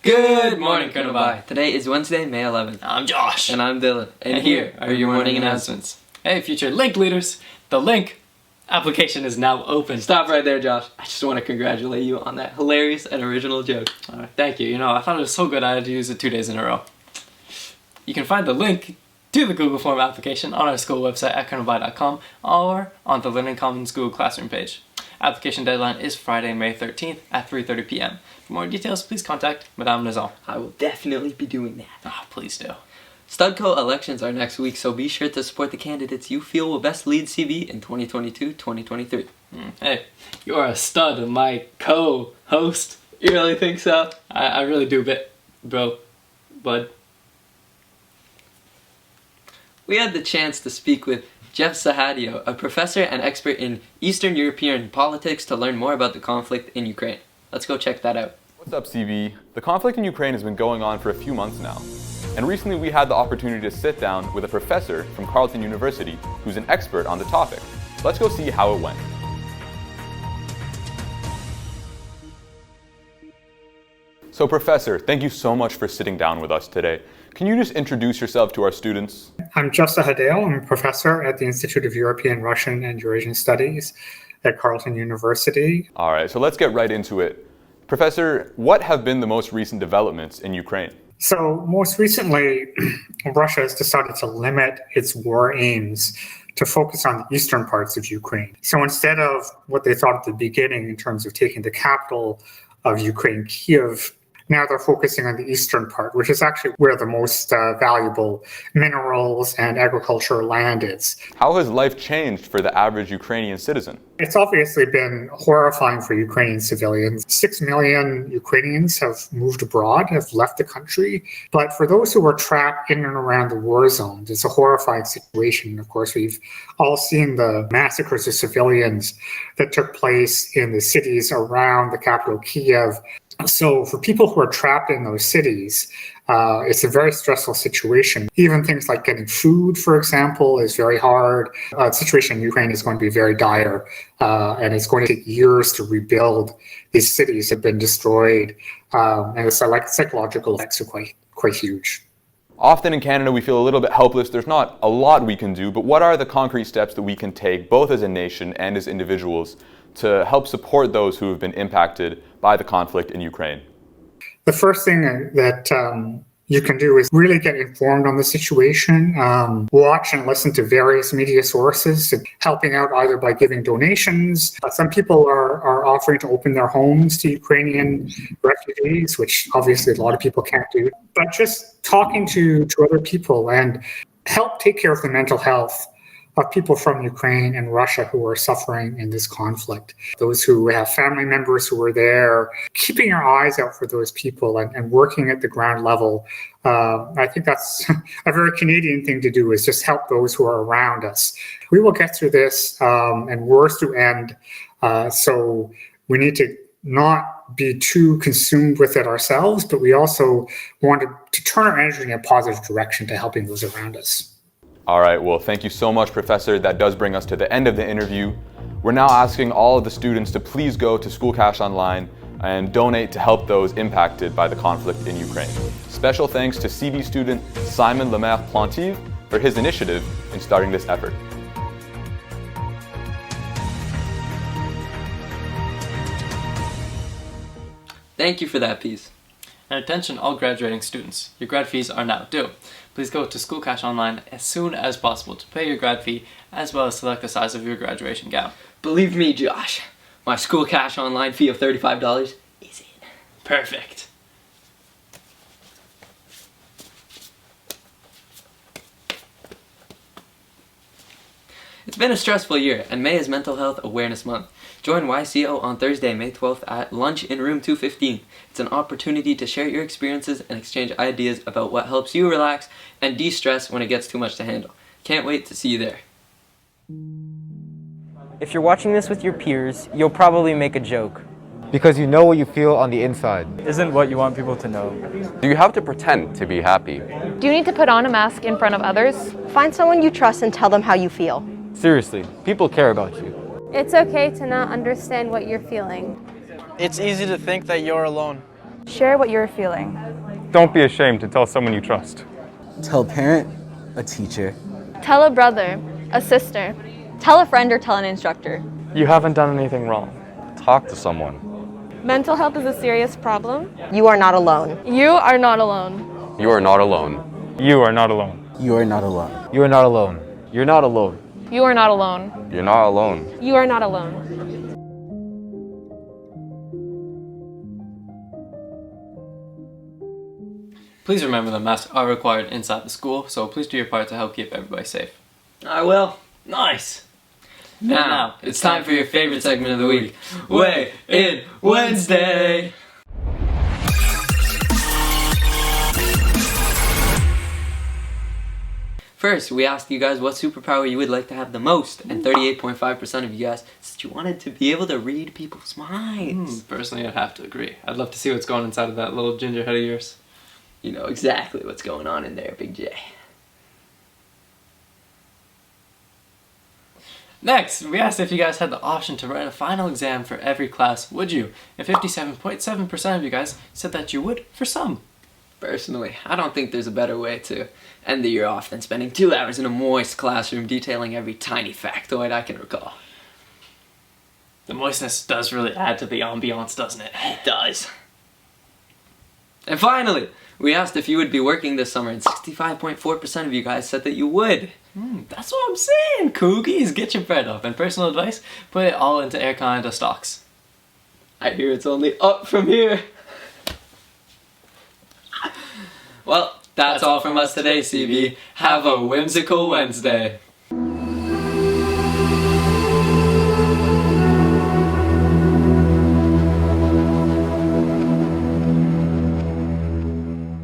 Good morning, Kunabai. Today is Wednesday, May 11th. I'm Josh. And I'm Dylan. And here are your morning announcements. Hey, future link leaders. The link application is now open. Stop right there, Josh. I just want to congratulate you on that hilarious and original joke. Thank you. I thought it was so good I had to use it 2 days in a row. You can find the link to the Google Form application on our school website at kunabai.com or on the Learning Commons Google Classroom page. Application deadline is Friday, May 13th at 3:30 p.m. For more details, please contact Madame Nazal. I will definitely be doing that. Please do. STUDCO Elections are next week, so be sure to support the candidates you feel will best lead CV in 2022-2023. Hey, you're a stud, my co-host. You really think so? I really do, bud. We had the chance to speak with Jeff Sahadio, a professor and expert in Eastern European politics, to learn more about the conflict in Ukraine. Let's go check that out. What's up, CV? The conflict in Ukraine has been going on for a few months now. And recently we had the opportunity to sit down with a professor from Carleton University who's an expert on the topic. Let's go see how it went. So Professor, thank you so much for sitting down with us today. Can you just introduce yourself to our students? I'm Jeff Sahadio. I'm a professor at the Institute of European, Russian, and Eurasian Studies at Carleton University. All right, so let's get right into it. Professor, what have been the most recent developments in Ukraine? So most recently, Russia has decided to limit its war aims to focus on the eastern parts of Ukraine. So instead of what they thought at the beginning in terms of taking the capital of Ukraine, Kyiv, now they're focusing on the eastern part, which is actually where the most valuable minerals and agricultural land is. How has life changed for the average Ukrainian citizen? It's obviously been horrifying for Ukrainian civilians. 6 million Ukrainians have moved abroad, have left the country. But for those who were trapped in and around the war zones, it's a horrifying situation. Of course, we've all seen the massacres of civilians that took place in the cities around the capital, Kyiv. So for people who are trapped in those cities, it's a very stressful situation. Even things like getting food, for example, is very hard. The situation in Ukraine is going to be very dire, and it's going to take years to rebuild. These cities have been destroyed, and the psychological effects are quite huge. Often in Canada, we feel a little bit helpless. There's not a lot we can do, but what are the concrete steps that we can take, both as a nation and as individuals, to help support those who have been impacted by the conflict in Ukraine? The first thing that you can do is really get informed on the situation, watch and listen to various media sources, and helping out either by giving donations. Some people are offering to open their homes to Ukrainian refugees, which obviously a lot of people can't do. But just talking to other people and help take care of the mental health of people from Ukraine and Russia who are suffering in this conflict. Those who have family members who are there, keeping your eyes out for those people and working at the ground level. I think that's a very Canadian thing to do, is just help those who are around us. We will get through this, and wars to end. So we need to not be too consumed with it ourselves, but we also want to turn our energy in a positive direction to helping those around us. All right, well, thank you so much, Professor. That does bring us to the end of the interview. We're now asking all of the students to please go to School Cash Online and donate to help those impacted by the conflict in Ukraine. Special thanks to CV student Simon Lemaire-Plantive for his initiative in starting this effort. Thank you for that piece. And attention all graduating students, your grad fees are now due. Please go to School Cash Online as soon as possible to pay your grad fee, as well as select the size of your graduation gown. Believe me, Josh, my School Cash Online fee of $35 is in. Perfect. It's been a stressful year, and May is Mental Health Awareness Month. Join YCO on Thursday, May 12th at lunch in room 215. It's an opportunity to share your experiences and exchange ideas about what helps you relax and de-stress when it gets too much to handle. Can't wait to see you there. If you're watching this with your peers, you'll probably make a joke. Because you know what you feel on the inside. Isn't what you want people to know. Do you have to pretend to be happy? Do you need to put on a mask in front of others? Find someone you trust and tell them how you feel. Seriously, people care about you. It's okay to not understand what you're feeling. It's easy to think that you're alone. Share what you're feeling. Don't be ashamed to tell someone you trust. Tell a parent, a teacher. Tell a brother, a sister. Tell a friend or tell an instructor. You haven't done anything wrong. Talk to someone. Mental health is a serious problem. You are not alone. You are not alone. You are not alone. You are not alone. You are not alone. You are not alone. You're not alone. You are not alone. You're not alone. You are not alone. Please remember that masks are required inside the school, so please do your part to help keep everybody safe. I will. Nice! Now, it's time for your favorite segment of the week. Weigh In Wednesday! First, we asked you guys what superpower you would like to have the most, and 38.5% of you guys said you wanted to be able to read people's minds. Personally, I'd have to agree. I'd love to see what's going inside of that little ginger head of yours. You know exactly what's going on in there, Big J. Next, we asked if you guys had the option to write a final exam for every class, would you? And 57.7% of you guys said that you would for some. Personally, I don't think there's a better way to end the year off than spending 2 hours in a moist classroom detailing every tiny factoid I can recall. The moistness does really add to the ambiance, doesn't it? It does. And finally, we asked if you would be working this summer, and 65.4% of you guys said that you would. That's what I'm saying, Coogies. Get your bread up. And personal advice, put it all into Air Canada stocks. I hear it's only up from here. Well, that's all from us today, CB. Have a whimsical Wednesday.